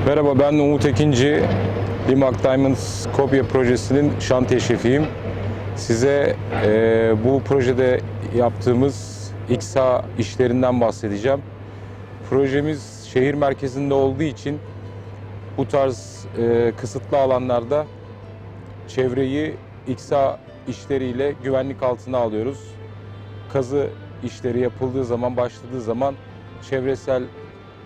Merhaba, ben Umut Ekinci. Limak Diamonds Kopya projesinin şantiye şefiyim. Size bu projede yaptığımız İKSA işlerinden bahsedeceğim. Projemiz şehir merkezinde olduğu için bu tarz kısıtlı alanlarda çevreyi İKSA işleriyle güvenlik altına alıyoruz. Kazı işleri yapıldığı zaman, başladığı zaman çevresel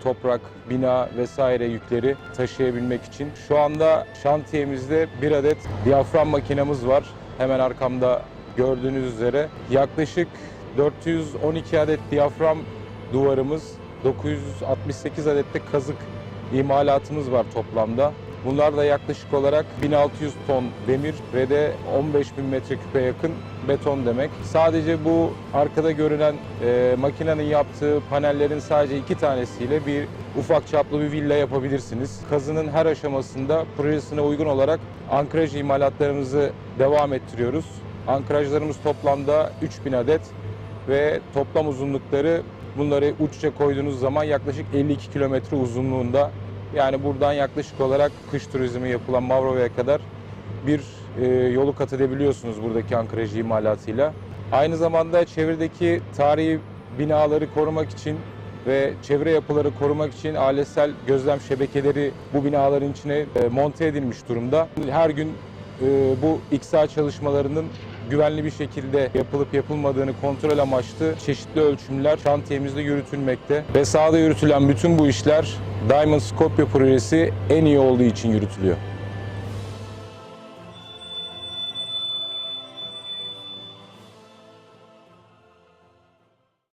toprak, bina vesaire yükleri taşıyabilmek için. Şu anda şantiyemizde bir adet diyafram makinamız var. Hemen arkamda gördüğünüz üzere. Yaklaşık 412 adet diyafram duvarımız, 968 adet de kazık imalatımız var toplamda. Bunlar da yaklaşık olarak 1600 ton demir ve de 15.000 metreküpe yakın beton demek. Sadece bu arkada görünen makinenin yaptığı panellerin sadece 2 tanesiyle bir ufak çaplı bir villa yapabilirsiniz. Kazının her aşamasında projesine uygun olarak ankraj imalatlarımızı devam ettiriyoruz. Ankrajlarımız toplamda 3000 adet ve toplam uzunlukları, bunları uçça koyduğunuz zaman yaklaşık 52 kilometre uzunluğunda. Yani buradan yaklaşık olarak kış turizmi yapılan Mavrova'ya kadar bir yolu kat edebiliyorsunuz buradaki ankraj imalatıyla. Aynı zamanda çevredeki tarihi binaları korumak için ve çevre yapıları korumak için aletsel gözlem şebekeleri bu binaların içine monte edilmiş durumda. Her gün bu İKSA çalışmalarının güvenli bir şekilde yapılıp yapılmadığını kontrol amaçlı çeşitli ölçümler şantiyemizde yürütülmekte. Ve sahada yürütülen bütün bu işler Diamonds Kopya projesi en iyi olduğu için yürütülüyor.